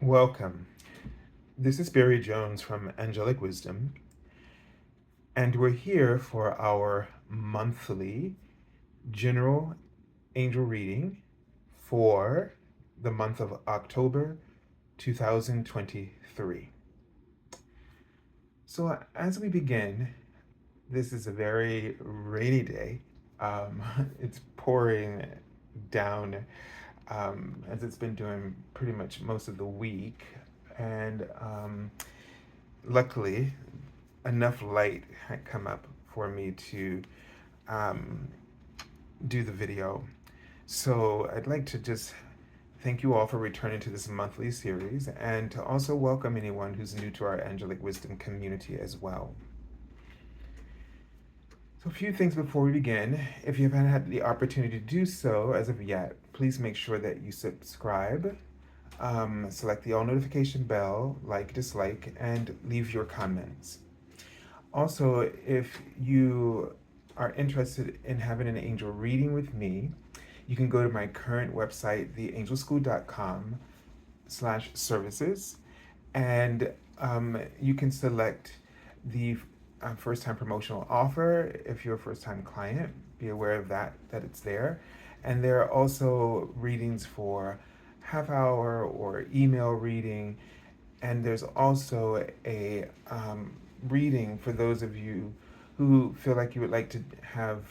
Welcome. This is Barry Jones from Angelic Wisdom, and we're here for our monthly general angel reading for the month of October 2023. So, as we begin, this is a very rainy day. Um, it's pouring down as it's been doing pretty much most of the week. And luckily, enough light had come up for me to um, do the video. So I'd like to just thank you all for returning to this monthly series and to also welcome anyone who's new to our Angelic Wisdom community as well. So a few things before we begin. If you haven't had the opportunity to do so as of yet, please make sure that you subscribe, select the all notification bell, like, dislike, and leave your comments. Also, if you are interested in having an angel reading with me, you can go to my current website, theangelschool.com/services, and you can select the first-time promotional offer. If you're a first-time client, be aware of that it's there. And there are also readings for half hour or email reading, and there's also a reading for those of you who feel like you would like to have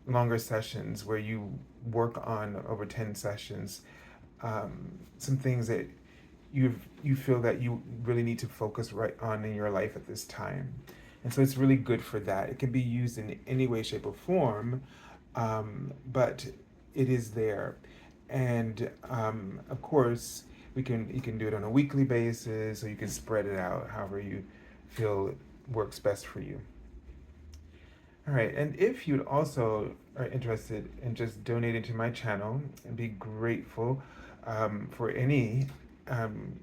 longer sessions where you work on over 10 sessions, some things that you feel that you really need to focus right on in your life at this time. And so it's really good for that. It can be used in any way, shape, or form, but it is there. And of course, you can do it on a weekly basis, or you can spread it out however you feel works best for you. All right, and if you also are interested in just donating to my channel, and be grateful for any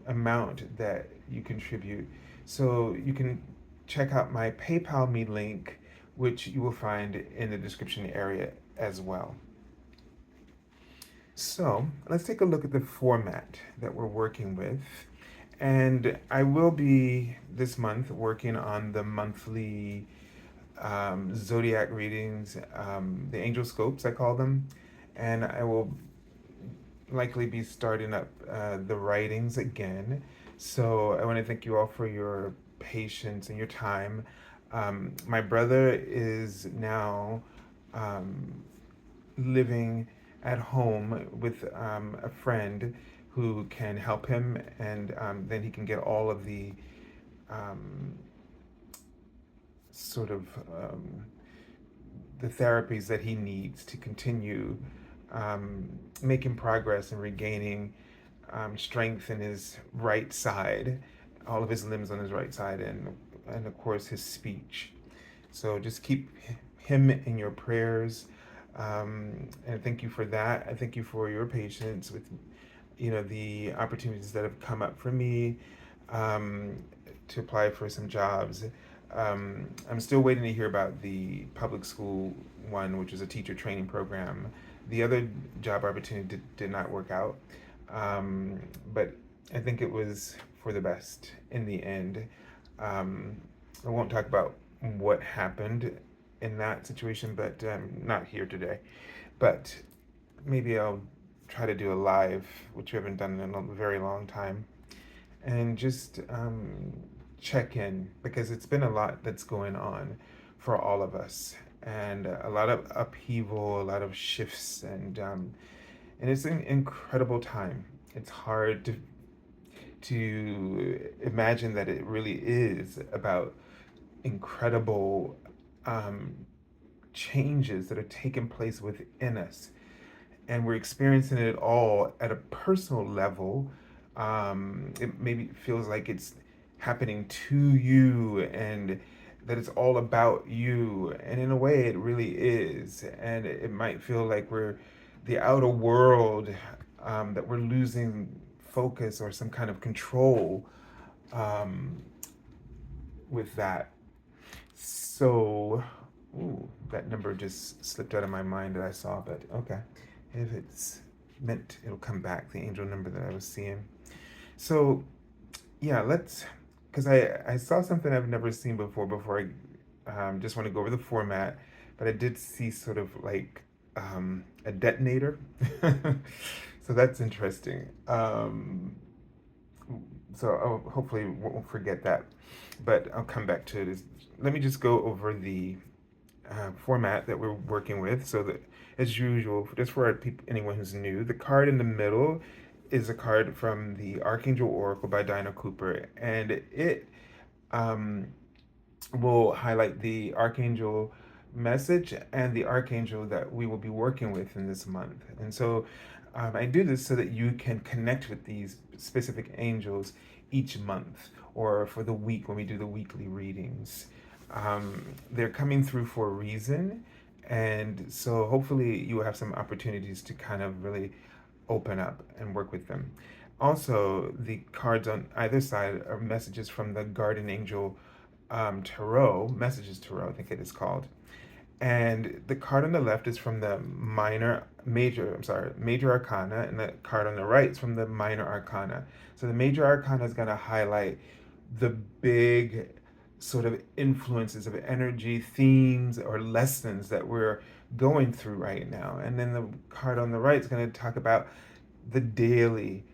amount that you contribute. So you can check out my PayPal me link, which you will find in the description area as well. So let's take a look at the format that we're working with. And I will be this month working on the monthly zodiac readings, the angel scopes, I call them. And I will likely be starting up the writings again. So I want to thank you all for your patience and your time. My brother is now living at home with a friend who can help him, and then he can get all of the um, sort of the therapies that he needs to continue making progress and regaining strength in his right side, all of his limbs on his right side, and of course his speech. So just keep him in your prayers, and thank you for that. I thank you for your patience with the opportunities that have come up for me to apply for some jobs. I'm still waiting to hear about the public school one, which is a teacher training program. The other job opportunity did not work out, but I think it was for the best in the end. I won't talk about what happened in that situation, but not here today. But maybe I'll try to do a live, which we haven't done in a very long time, and just check in, because it's been a lot that's going on for all of us, and a lot of upheaval, a lot of shifts, and it's an incredible time. It's hard to imagine that it really is about incredible changes that are taking place within us, and we're experiencing it all at a personal level. It maybe feels like it's happening to you, and that it's all about you, and in a way it really is. And it might feel like we're the outer world, that we're losing focus or some kind of control um, with that. So, ooh, that number just slipped out of my mind that I saw, but okay. If it's meant it'll come back, the angel number that I was seeing. So yeah, because I saw something I've never seen before I just want to go over the format, but I did see sort of like a detonator. So that's interesting. So hopefully won't forget that, but I'll come back to it. Let me just go over the format that we're working with. So that, as usual, just for anyone who's new, the card in the middle is a card from the Archangel Oracle by Dinah Cooper, and it um, will highlight the Archangel message and the Archangel that we will be working with in this month. And so I do this so that you can connect with these specific angels each month or for the week when we do the weekly readings. They're coming through for a reason. And so hopefully you will have some opportunities to kind of really open up and work with them. Also, the cards on either side are messages from the Guardian Angel Tarot, Messages Tarot, I think it is called. And the card on the left is from the Major Arcana, and the card on the right is from the Minor Arcana. So the Major Arcana is going to highlight the big sort of influences of energy, themes, or lessons that we're going through right now. And then the card on the right is going to talk about the daily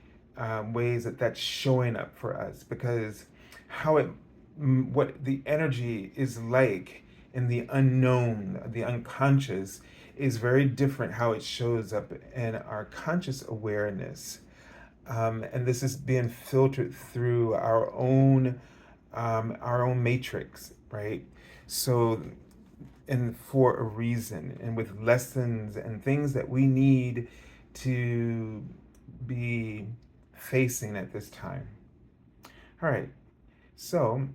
ways that that's showing up for us, because how it what the energy is like in the unknown, the unconscious, is very different how it shows up in our conscious awareness. And this is being filtered through our own matrix, right? So, and for a reason, and with lessons and things that we need to be facing at this time. All right, so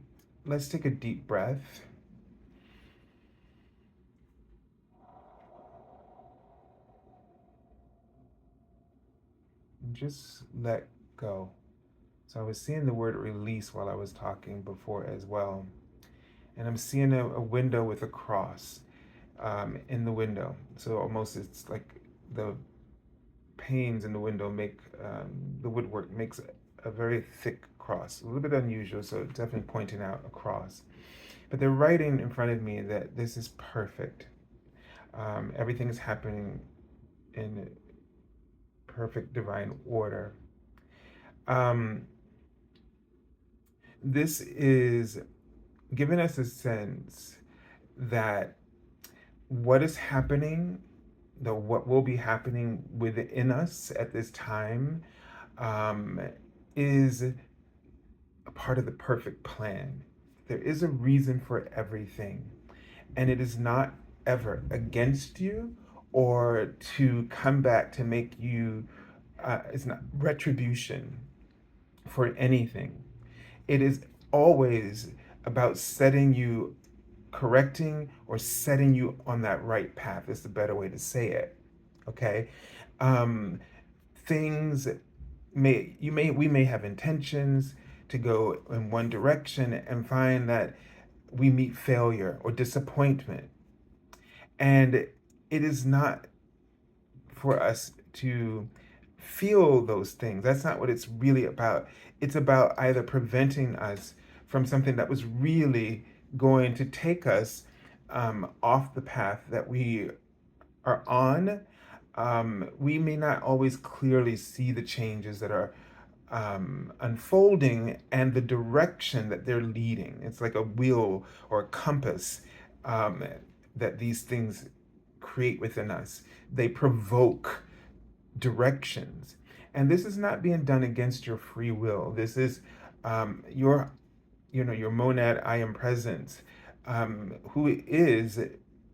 let's take a deep breath. And just let go. So I was seeing the word release while I was talking before as well. And I'm seeing a window with a cross in the window. So almost it's like the panes in the window make the woodwork makes a very thick cross, a little bit unusual, so definitely pointing out a cross. But they're writing in front of me that this is perfect. Everything is happening in perfect divine order. Um, this is giving us a sense that what is happening, what will be happening within us at this time, is a part of the perfect plan. There is a reason for everything, and it is not ever against you or to come back to make you, it's not retribution for anything. It is always about setting you, correcting or setting you on that right path is the better way to say it. Okay. um, Things we may have intentions to go in one direction and find that we meet failure or disappointment, and it is not for us to feel those things. That's not what it's really about. It's about either preventing us from something that was really going to take us off the path that we are on. We may not always clearly see the changes that are unfolding and the direction that they're leading. It's like a wheel or a compass um, that these things create within us. They provoke directions. And this is not being done against your free will. This is your, your monad I am presence, who is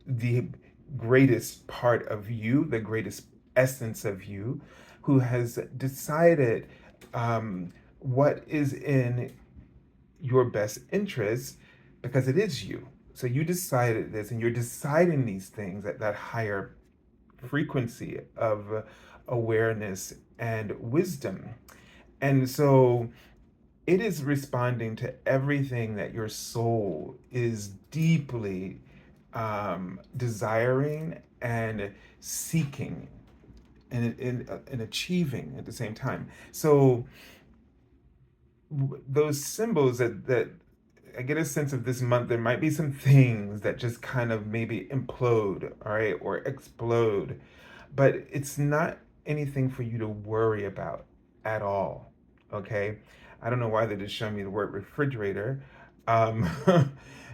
the greatest part of you, the greatest essence of you, who has decided what is in your best interest, because it is you. So you decided this, and you're deciding these things at that higher frequency of awareness and wisdom. And so it is responding to everything that your soul is deeply desiring and seeking. and achieving at the same time. So those symbols that I get a sense of this month, there might be some things that just kind of maybe implode, all right, or explode, but it's not anything for you to worry about at all, okay? I don't know why they just showing me the word refrigerator, um,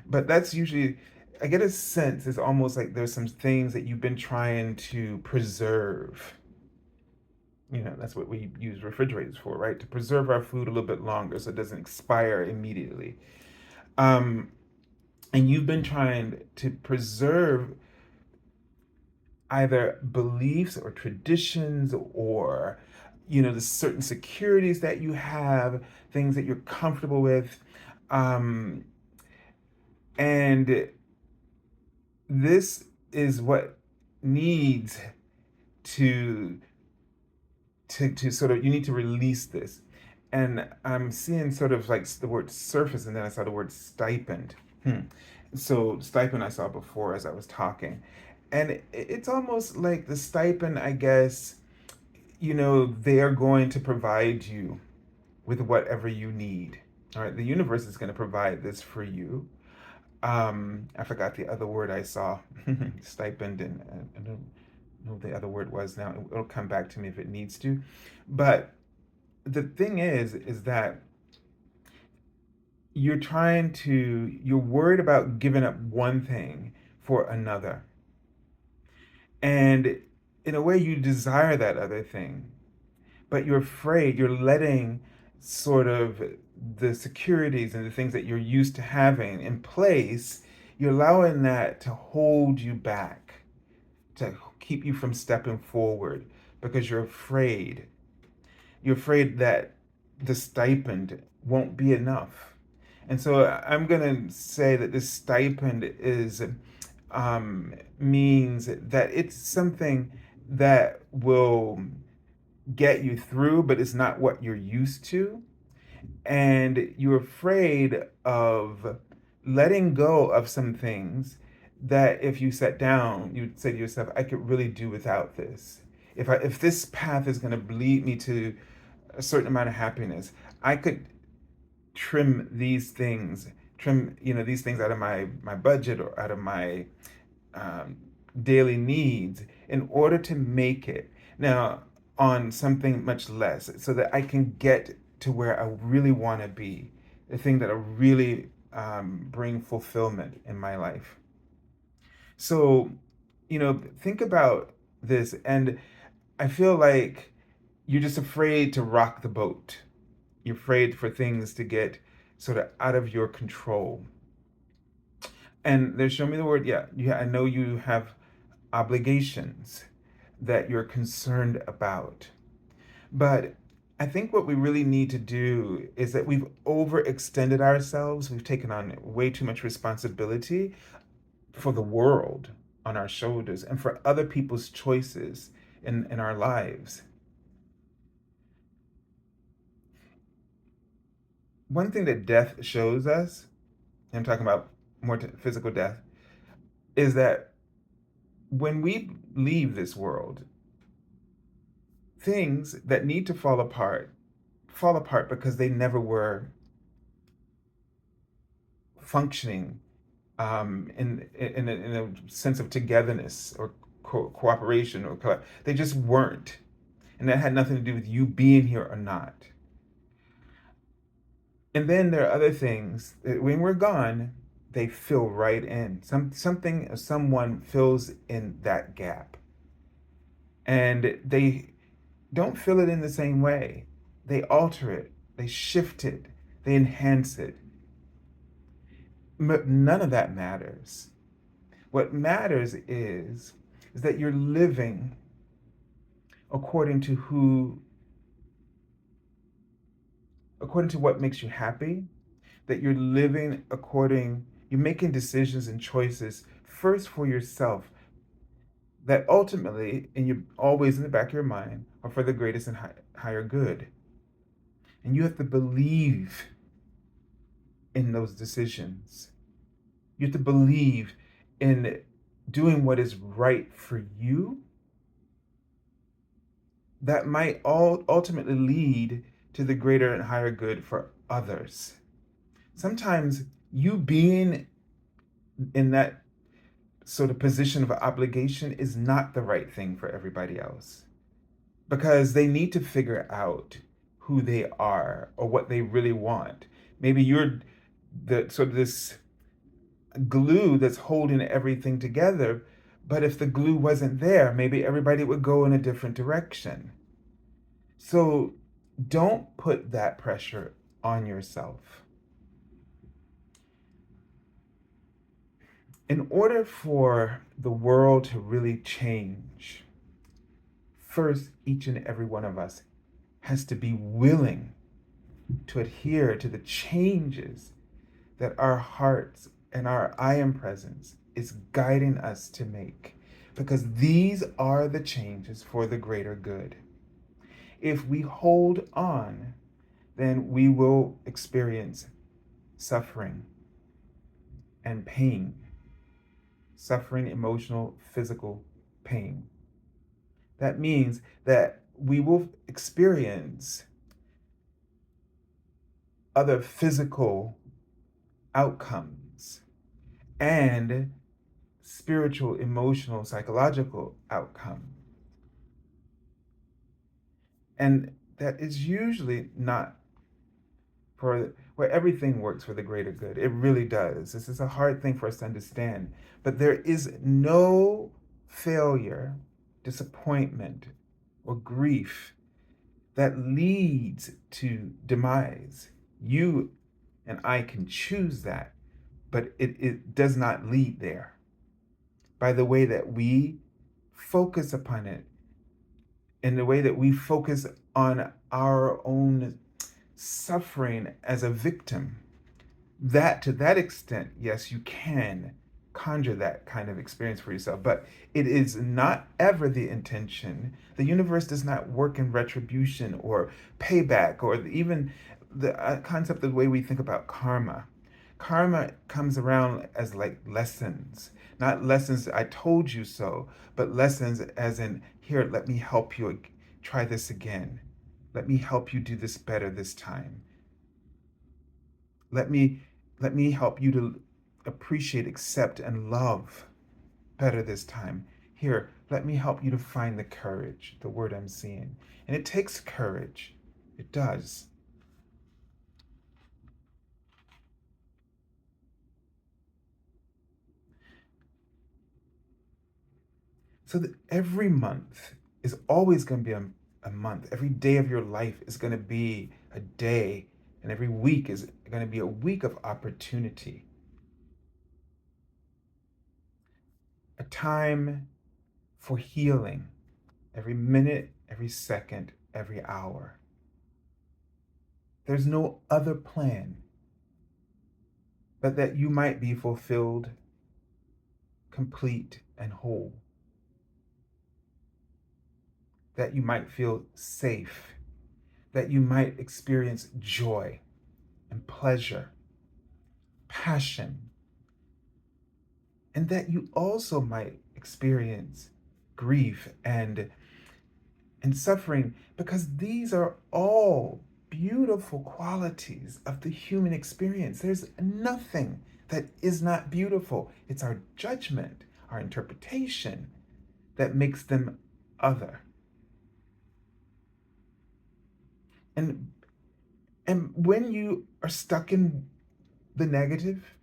but that's usually, I get a sense it's almost like there's some things that you've been trying to preserve. That's what we use refrigerators for, right? To preserve our food a little bit longer so it doesn't expire immediately. Um, and you've been trying to preserve either beliefs or traditions or the certain securities that you have, things that you're comfortable with. Um, and this is what needs to to sort of, you need to release this. And I'm seeing sort of like the word surface, and then I saw the word stipend. So stipend I saw before as I was talking, and it's almost like the stipend, I guess, they are going to provide you with whatever you need. All right, the universe is going to provide this for you. I forgot the other word I saw, stipend, and I don't know what the other word was now. It'll come back to me if it needs to. But the thing is that you're worried about giving up one thing for another. And in a way, you desire that other thing, but you're afraid, you're letting sort of the securities and the things that you're used to having in place, you're allowing that to hold you back, to keep you from stepping forward because you're afraid. You're afraid that the stipend won't be enough. And so I'm going to say that this stipend means that it's something that will get you through, but it's not what you're used to. And you're afraid of letting go of some things that if you sat down, you'd say to yourself, I could really do without this. If this path is going to lead me to a certain amount of happiness, I could trim these things out of my budget or out of my um, daily needs in order to make it now on something much less, so that I can get to where I really want to be, the thing that will really bring fulfillment in my life. So, think about this, and I feel like you're just afraid to rock the boat. You're afraid for things to get sort of out of your control. And they show me the word, yeah, I know you have obligations that you're concerned about. But I think what we really need to do is that we've overextended ourselves. We've taken on way too much responsibility for the world on our shoulders and for other people's choices in our lives. One thing that death shows us, and I'm talking about more physical death, is that when we leave this world, things that need to fall apart because they never were functioning in a sense of togetherness or cooperation they just weren't, and that had nothing to do with you being here or not. And then there are other things that when we're gone, they fill right in. Something or someone fills in that gap, and they don't fill it in the same way. They alter it, they shift it, they enhance it. But none of that matters. What matters is that you're living according to according to what makes you happy, that you're making decisions and choices first for yourself that ultimately, and you're always in the back of your mind, are for the greatest and higher good. And you have to believe in those decisions. You have to believe in doing what is right for you that might all ultimately lead to the greater and higher good for others. Sometimes you being in that sort of position of obligation is not the right thing for everybody else, because they need to figure out who they are or what they really want. Maybe you're the sort of this glue that's holding everything together, but if the glue wasn't there, maybe everybody would go in a different direction. So don't put that pressure on yourself. In order for the world to really change, first, each and every one of us has to be willing to adhere to the changes that our hearts and our I am presence is guiding us to make, because these are the changes for the greater good. If we hold on, then we will experience suffering and pain, suffering, emotional, physical pain. That means that we will experience other physical outcomes and spiritual, emotional, psychological outcome. And that is usually not for where everything works for the greater good. It really does. This is a hard thing for us to understand. But there is no failure, disappointment, or grief that leads to demise. You and I can choose that, but it does not lead there. By the way that we focus upon it, in the way that we focus on our own suffering as a victim, that to that extent, yes, you can conjure that kind of experience for yourself, but it is not ever the intention. The universe does not work in retribution or payback, or even the concept of the way we think about karma. Karma comes around as like lessons, not lessons I told you so, but lessons as in, here, let me help you try this again. Let me help you do this better this time. Let me help you to appreciate, accept, and love better this time. Here, let me help you to find the courage, the word I'm seeing. And it takes courage. It does. So that every month is always going to be a month. Every day of your life is going to be a day, and every week is going to be a week of opportunity. A time for healing, every minute, every second, every hour. There's no other plan but that you might be fulfilled, complete, and whole. That you might feel safe, that you might experience joy and pleasure, passion, and that you also might experience grief and suffering, because these are all beautiful qualities of the human experience. There's nothing that is not beautiful. It's our judgment, our interpretation that makes them other. And when you are stuck in the negative,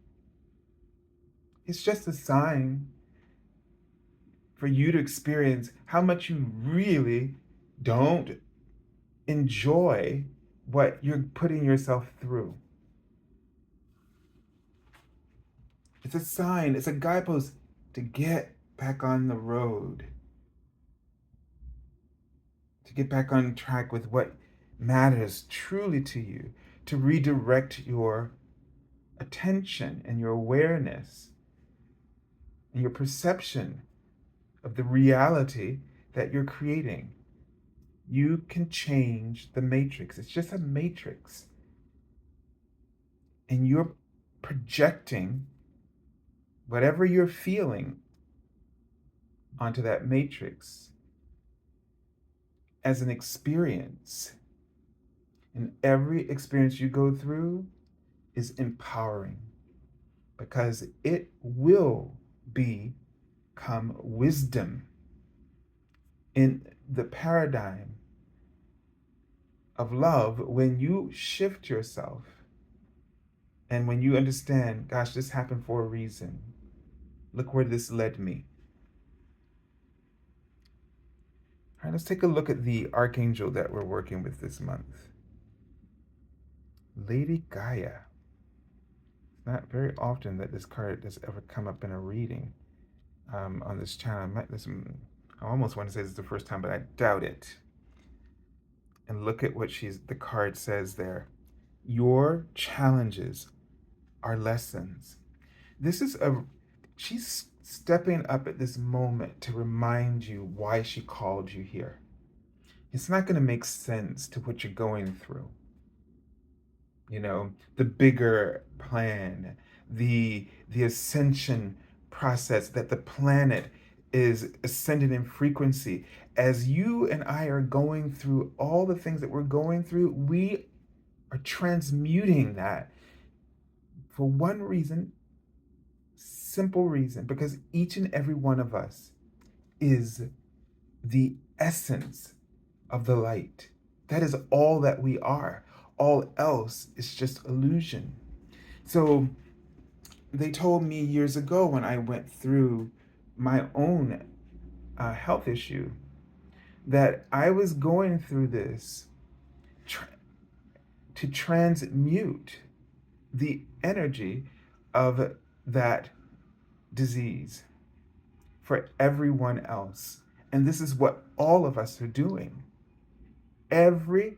it's just a sign for you to experience how much you really don't enjoy what you're putting yourself through. It's a sign, it's a guidepost to get back on the road, to get back on track with what matters truly to you, to redirect your attention and your awareness and your perception of the reality that you're creating. You can change the matrix. It's just a matrix. And you're projecting whatever you're feeling onto that matrix. as an experience. And every experience you go through is empowering because it will become wisdom in the paradigm of love when you shift yourself and when you understand, gosh, this happened for a reason. Look where this led me. All right, let's take a look at the Archangel that we're working with this month. Lady Gaia. It's not very often that this card has ever come up in a reading on this channel. I almost want to say this is the first time, but I doubt it. And look at what the card says there. Your challenges are lessons. She's stepping up at this moment to remind you why she called you here. It's not going to make sense to what you're going through. The bigger plan, the ascension process that the planet is ascending in frequency. As you and I are going through all the things that we're going through, we are transmuting that for one reason, simple reason, because each and every one of us is the essence of the light. That is all that we are. All else is just illusion. So they told me years ago when I went through my own health issue that I was going through this to transmute the energy of that disease for everyone else. And this is what all of us are doing. Every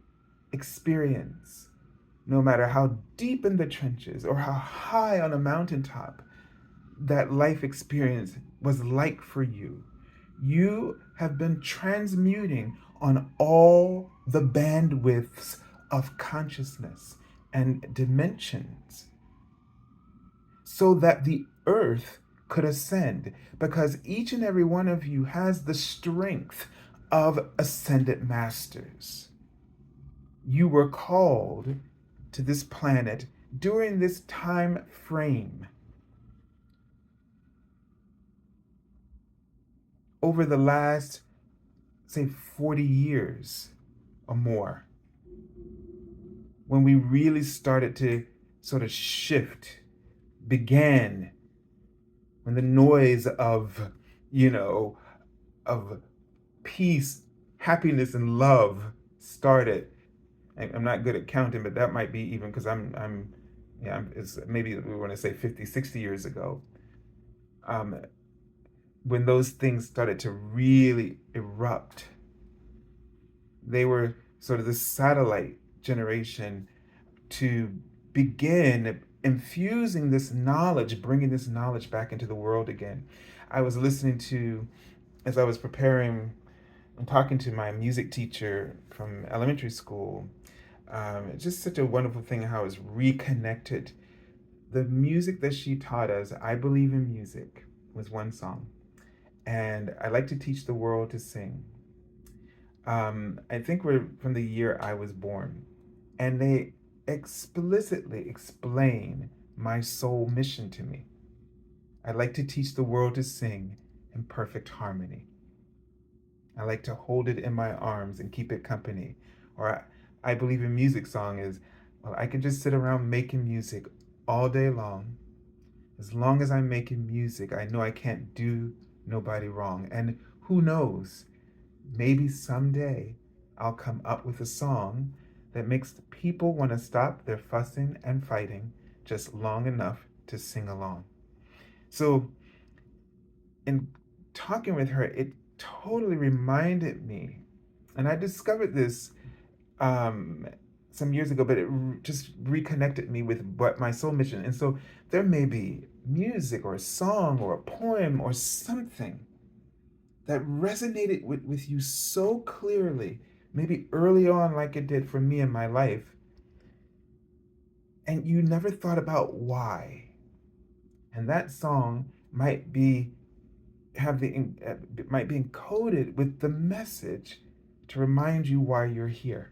experience, no matter how deep in the trenches or how high on a mountaintop that life experience was like for you, you have been transmuting on all the bandwidths of consciousness and dimensions so that the earth could ascend, because each and every one of you has the strength of ascended masters. You were called to this planet during this time frame. Over the last, say, 40 years or more, when we really started to sort of shift, began, when the noise of peace, happiness, and love started. I'm not good at counting, but that might be even because it's maybe we want to say 50, 60 years ago. When those things started to really erupt, they were sort of the satellite generation to begin infusing this knowledge, bringing this knowledge back into the world again. I was listening to, as I was preparing and talking to my music teacher from elementary school, it's just such a wonderful thing how it's reconnected. The music that she taught us, I Believe in Music, was one song. And I like to teach the world to sing. I think we're from the year I was born. And they explicitly explain my soul mission to me. I like to teach the world to sing in perfect harmony. I like to hold it in my arms and keep it company. Or I Believe in Music song is, well, I can just sit around making music all day long. As long as I'm making music, I know I can't do nobody wrong. And who knows, maybe someday I'll come up with a song that makes the people want to stop their fussing and fighting just long enough to sing along. So in talking with her, it totally reminded me, and I discovered this some years ago, but it just reconnected me with what my soul mission. And so there may be music or a song or a poem or something that resonated with you so clearly, maybe early on like it did for me in my life, and you never thought about why. And that song might be encoded with the message to remind you why you're here,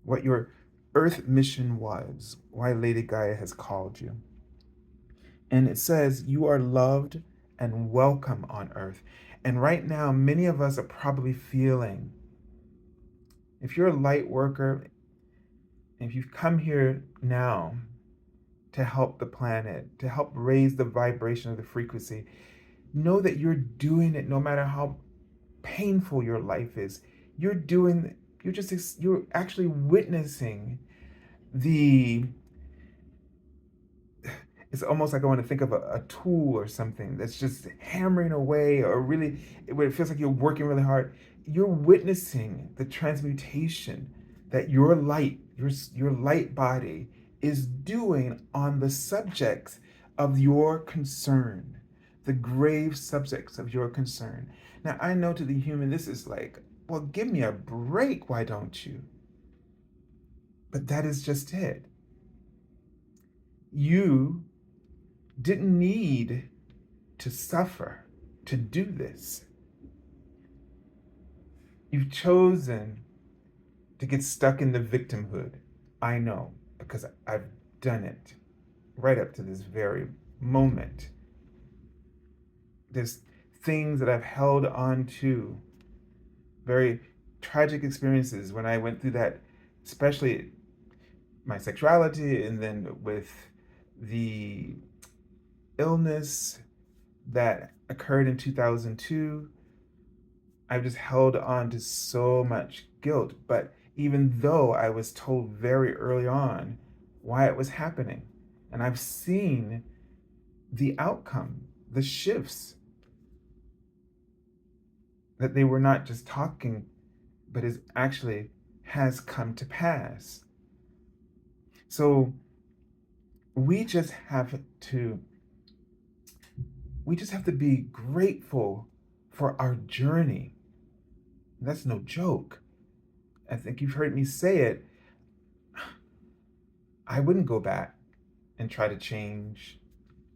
what your earth mission was, why Lady Gaia has called you. And it says you are loved and welcome on earth. And right now, many of us are probably feeling, if you're a light worker, if you've come here now to help the planet, to help raise the vibration of the frequency, know that you're doing it no matter how painful your life is. You're actually witnessing the, it's almost like I want to think of a tool or something that's just hammering away, or really, where it feels like you're working really hard. You're witnessing the transmutation that your light, your light body is doing on the subjects of your concern, the grave subjects of your concern. Now, I know to the human, this is like, well, give me a break, why don't you? But that is just it. You didn't need to suffer to do this. You've chosen to get stuck in the victimhood. I know, because I've done it right up to this very moment. There's things that I've held on to, very tragic experiences when I went through that, especially my sexuality, and then with the illness that occurred in 2002. I've just held on to so much guilt. But even though I was told very early on why it was happening, and I've seen the outcome, the shifts, that they were not just talking, but is actually has come to pass. So we just have to be grateful for our journey. That's no joke. I think you've heard me say it. I wouldn't go back and try to change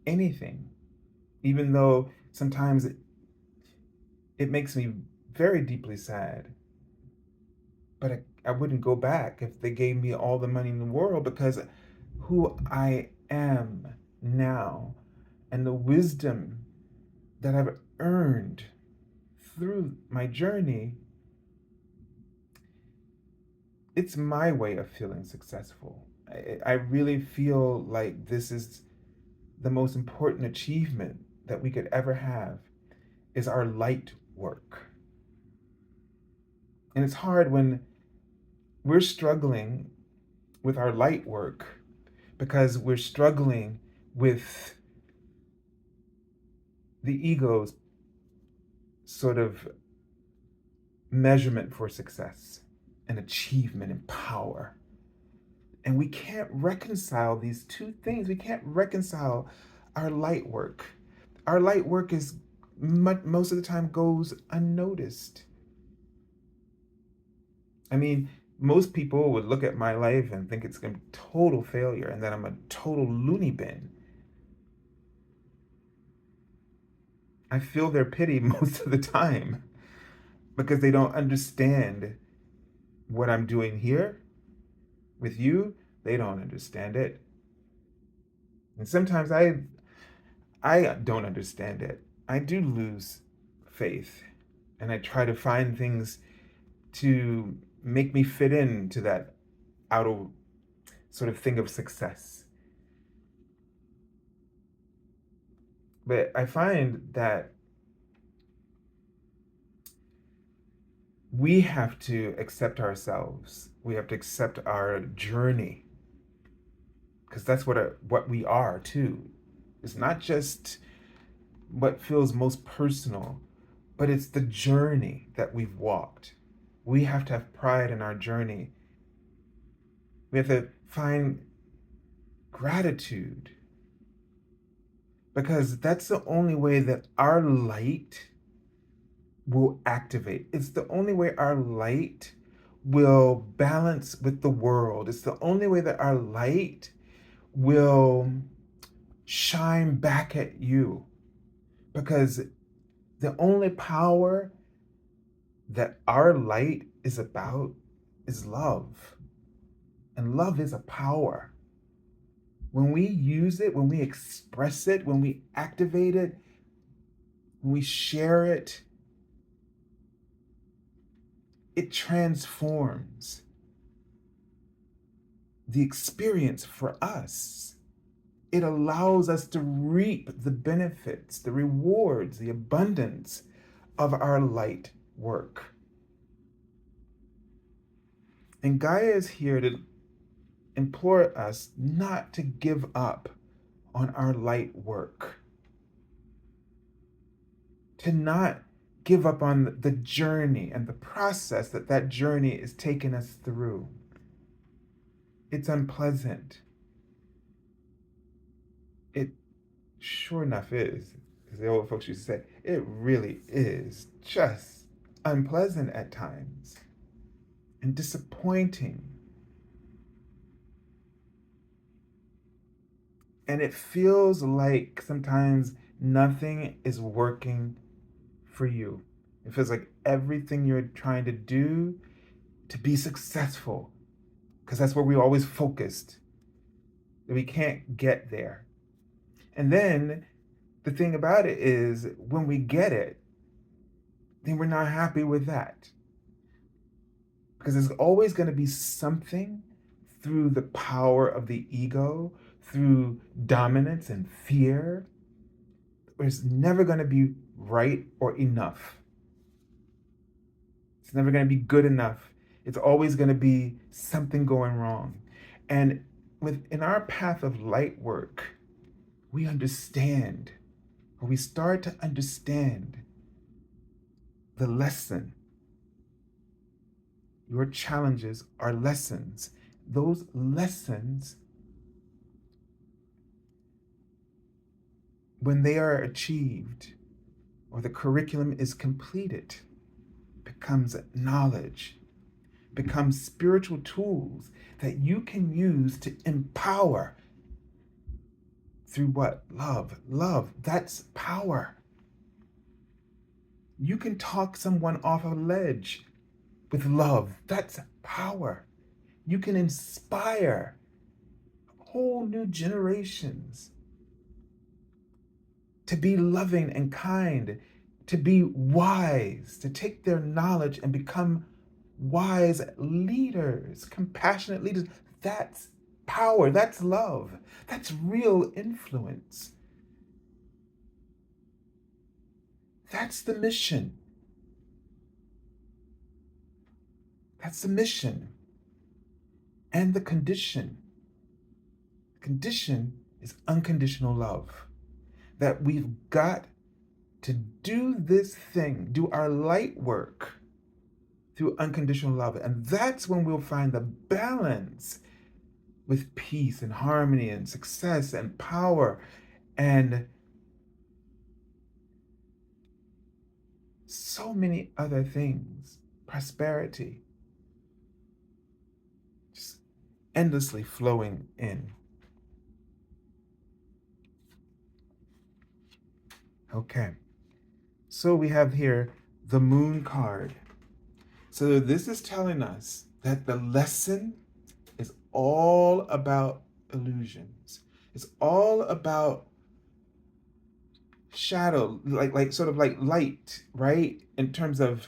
anything, even though sometimes it makes me very deeply sad. But I wouldn't go back if they gave me all the money in the world, because who I am now and the wisdom that I've earned through my journey, it's my way of feeling successful. I really feel like this is the most important achievement that we could ever have, is our light work. And it's hard when we're struggling with our light work, because we're struggling with the ego's sort of measurement for success and achievement and power. And we can't reconcile these two things. We can't reconcile our light work. Our light work is most of the time goes unnoticed. I mean, most people would look at my life and think it's a total failure and that I'm a total loony bin. I feel their pity most of the time, because they don't understand what I'm doing here with you. They don't understand it. And sometimes I don't understand it. I do lose faith, and I try to find things to make me fit into that outer sort of thing of success. But I find that we have to accept ourselves. We have to accept our journey, because that's what we are too. It's not just what feels most personal, but it's the journey that we've walked. We have to have pride in our journey. We have to find gratitude, because that's the only way that our light will activate. It's the only way our light will balance with the world. It's the only way that our light will shine back at you, because the only power that our light is about is love. And love is a power. When we use it, when we express it, when we activate it, when we share it, it transforms the experience for us. It allows us to reap the benefits, the rewards, the abundance of our light work. And Gaia is here to implore us not to give up on our light work, to not give up on the journey and the process that journey is taking us through. It's unpleasant. It sure enough is, as the old folks used to say, it really is just unpleasant at times and disappointing. And it feels like sometimes nothing is working for you. It feels like everything you're trying to do to be successful, because that's where we're always focused, that we can't get there. And then the thing about it is, when we get it, then we're not happy with that. Because there's always going to be something through the power of the ego, through dominance and fear, where it's never going to be right or enough. It's never going to be good enough. It's always going to be something going wrong. And within our path of light work, we understand, or we start to understand the lesson. Your challenges are lessons. Those lessons, when they are achieved or the curriculum is completed, becomes knowledge, becomes spiritual tools that you can use to empower through what? Love. Love, that's power. You can talk someone off a ledge with love. That's power. You can inspire whole new generations to be loving and kind, to be wise, to take their knowledge and become wise leaders, compassionate leaders. That's power. That's love. That's real influence. That's the mission. That's the mission. And the condition. The condition is unconditional love. That we've got to do this thing, do our light work through unconditional love. And that's when we'll find the balance with peace and harmony and success and power and so many other things, prosperity, just endlessly flowing in. Okay, so we have here the Moon card. So this is telling us that the lesson is all about illusions. It's all about shadow, like sort of like light, right? In terms of,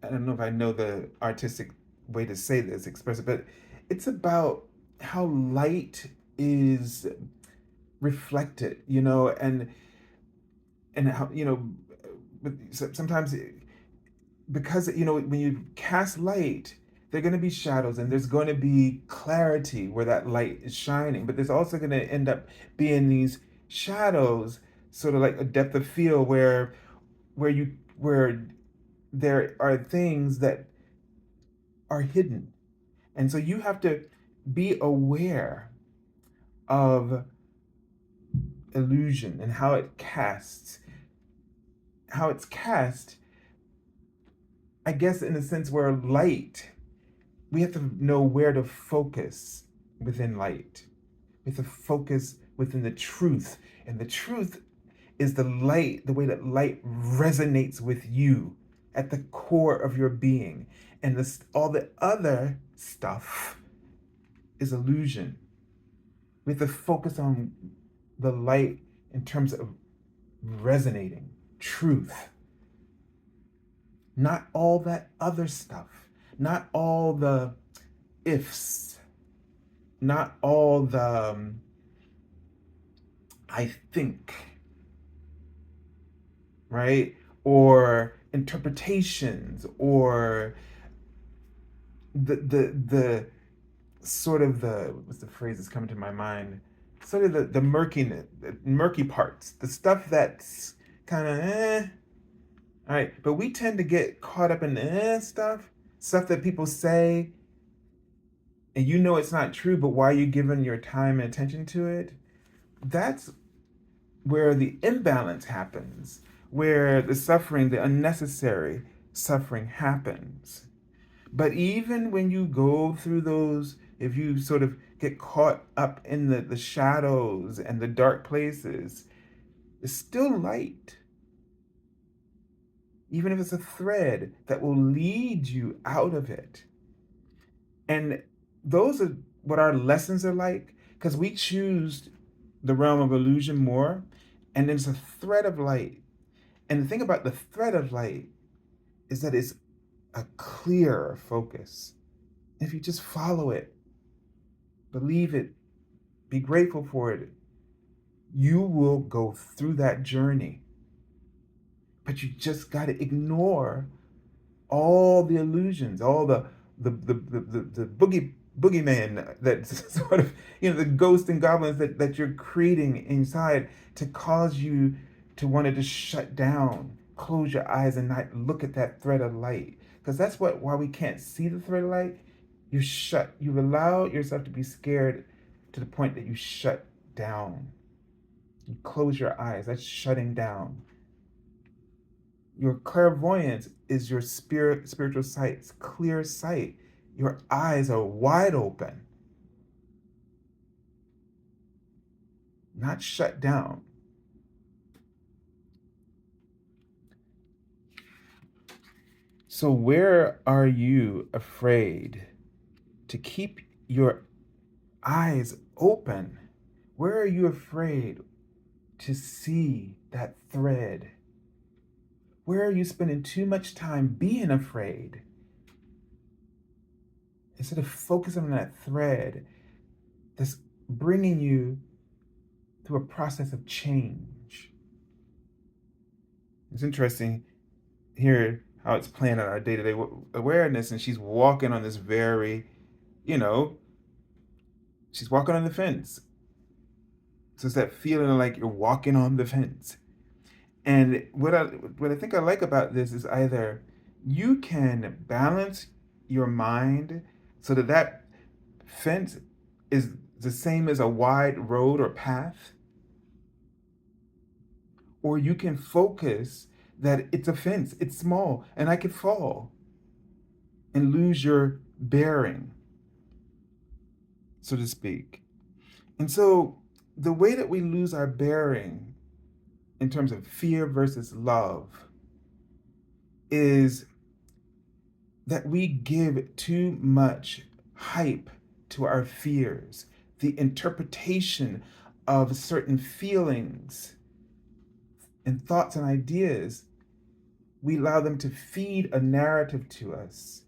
I don't know if I know the artistic way to say this, express it, but it's about how light is reflected, and how, but sometimes because, when you cast light, there are going to be shadows and there's going to be clarity where that light is shining, but there's also going to end up being these shadows, sort of like a depth of field where there are things that are hidden. And so you have to be aware of illusion and how it's cast, I guess, in a sense where light, we have to know where to focus within light. We have to focus within the truth. And the truth is the light, the way that light resonates with you. at the core of your being. And all the other stuff is illusion. We have to focus on the light in terms of resonating, truth. Not all that other stuff. Not all the ifs. Not all the I think, right? Or interpretations, or the sort of the, what's the phrase that's coming to my mind? Sort of the murky parts, the stuff that's kind of all right. But we tend to get caught up in the stuff that people say, and you know it's not true, but why are you giving your time and attention to it? That's where the imbalance happens, where the suffering, the unnecessary suffering happens. But even when you go through those, if you sort of get caught up in the shadows and the dark places, it's still light. Even if it's a thread that will lead you out of it. And those are what our lessons are like, because we choose the realm of illusion more, and there's a thread of light. And the thing about the thread of light is that it's a clear focus. If you just follow it, believe it, be grateful for it, you will go through that journey. But you just got to ignore all the illusions, all the boogeyman that sort of, the ghosts and goblins that you're creating inside to cause you to want to just shut down, close your eyes and not look at that thread of light. Because that's why we can't see the thread of light. You've allowed yourself to be scared to the point that you shut down. You close your eyes. That's shutting down. Your clairvoyance is your spiritual sight's clear sight. Your eyes are wide open, not shut down. So where are you afraid to keep your eyes open? Where are you afraid to see that thread? Where are you spending too much time being afraid? Instead of focusing on that thread that's bringing you through a process of change. It's interesting here how it's playing on our day-to-day awareness, and she's walking on this very, she's walking on the fence. So it's that feeling of like you're walking on the fence. And what I think I like about this is either you can balance your mind so that fence is the same as a wide road or path, or you can focus that it's a fence, it's small, and I could fall and lose your bearing, so to speak. And so the way that we lose our bearing in terms of fear versus love is that we give too much hype to our fears, the interpretation of certain feelings and thoughts and ideas. We allow them to feed a narrative to us,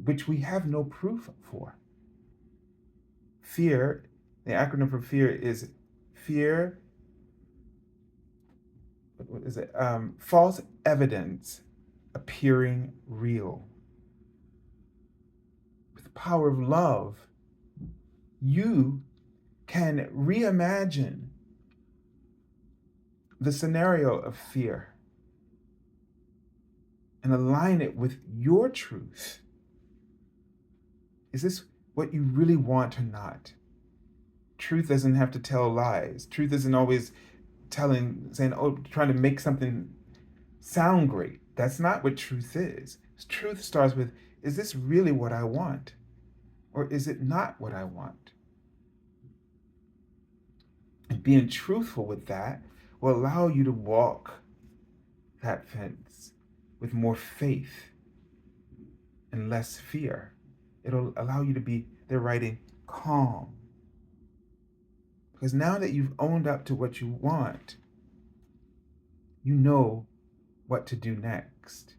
which we have no proof for. Fear, the acronym for fear is fear, what is it? False evidence appearing real. With the power of love, you can reimagine the scenario of fear and align it with your truth. Is this what you really want or not? Truth doesn't have to tell lies. Truth isn't always trying to make something sound great. That's not what truth is. Truth starts with, is this really what I want? Or is it not what I want? And being truthful with that will allow you to walk that fence with more faith and less fear. It'll allow you to be, they're writing, calm. Because now that you've owned up to what you want, you know what to do next.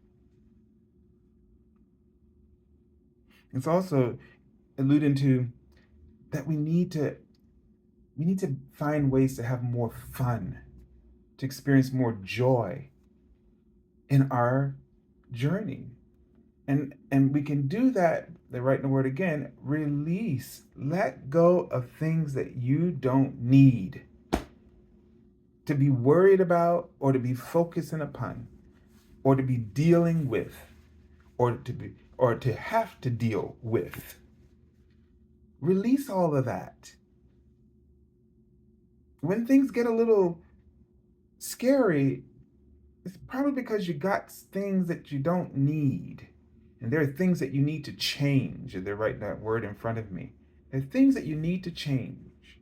It's also alluding to that we need to find ways to have more fun, to experience more joy in our journey. And we can do that, they're writing the word again, release, let go of things that you don't need to be worried about, or to be focusing upon, or to be dealing with, or to have to deal with. Release all of that. When things get a little scary, it's probably because you got things that you don't need. And there are things that you need to change. And they're writing that word in front of me. There are things that you need to change.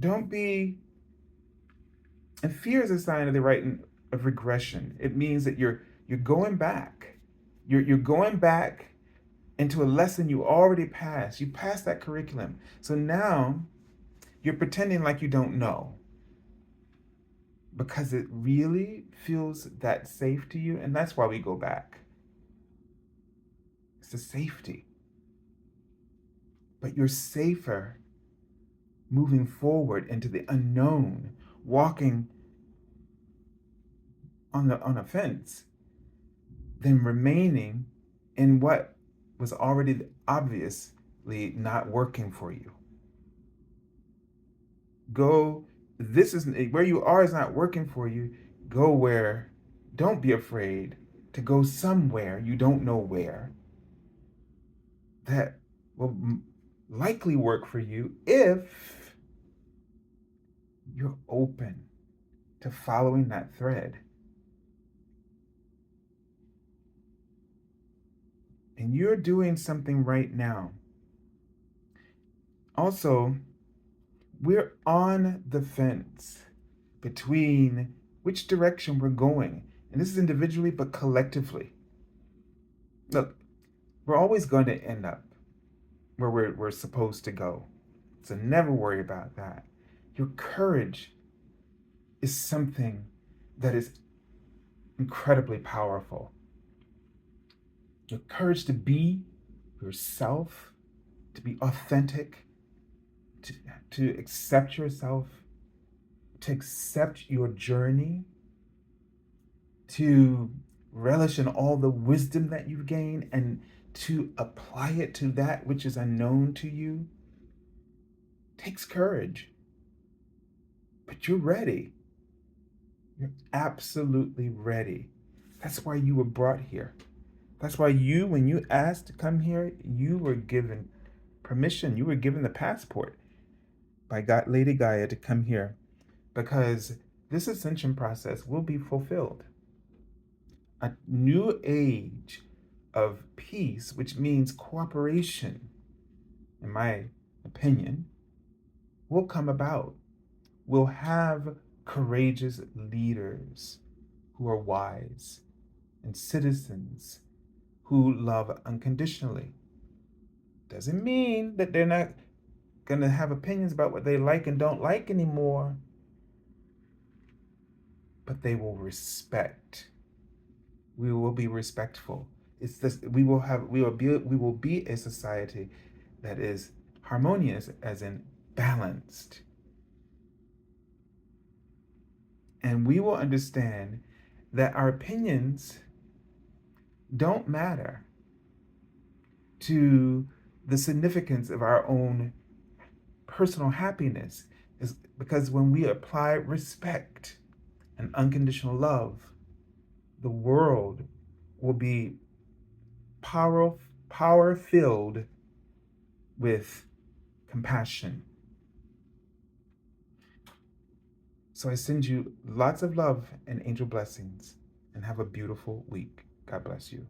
Don't be, and fear is a sign of the writing of regression. It means that you're going back. You're going back into a lesson you already passed. You passed that curriculum. So now you're pretending like you don't know, because it really feels that safe to you. And that's why we go back. It's the safety. But you're safer moving forward into the unknown, walking on a fence, than remaining in what was already obviously not working for you. Go, this is where you are, is not working for you. Go where, don't be afraid to go somewhere you don't know where, that will likely work for you if you're open to following that thread. And you're doing something right now. Also, we're on the fence between which direction we're going. And this is individually, but collectively. Look, we're always going to end up where we're supposed to go. So never worry about that. Your courage is something that is incredibly powerful. Your courage to be yourself, to be authentic, to accept yourself, to accept your journey, to relish in all the wisdom that you've gained, and to apply it to that which is unknown to you, takes courage. But you're ready. You're absolutely ready. That's why you were brought here. That's why you, when you asked to come here, you were given permission. You were given the passport by God, Lady Gaia, to come here, because this ascension process will be fulfilled. A new age of peace, which means cooperation, in my opinion, will come about. We'll have courageous leaders who are wise, and citizens who love unconditionally. Doesn't mean that they're not going to have opinions about what they like and don't like anymore, but they will respect. We will be respectful. It's this, we will be a society that is harmonious, as in balanced. And we will understand that our opinions don't matter to the significance of our own personal happiness, is because when we apply respect and unconditional love, the world will be power filled with compassion. So I send you lots of love and angel blessings, and have a beautiful week. God bless you.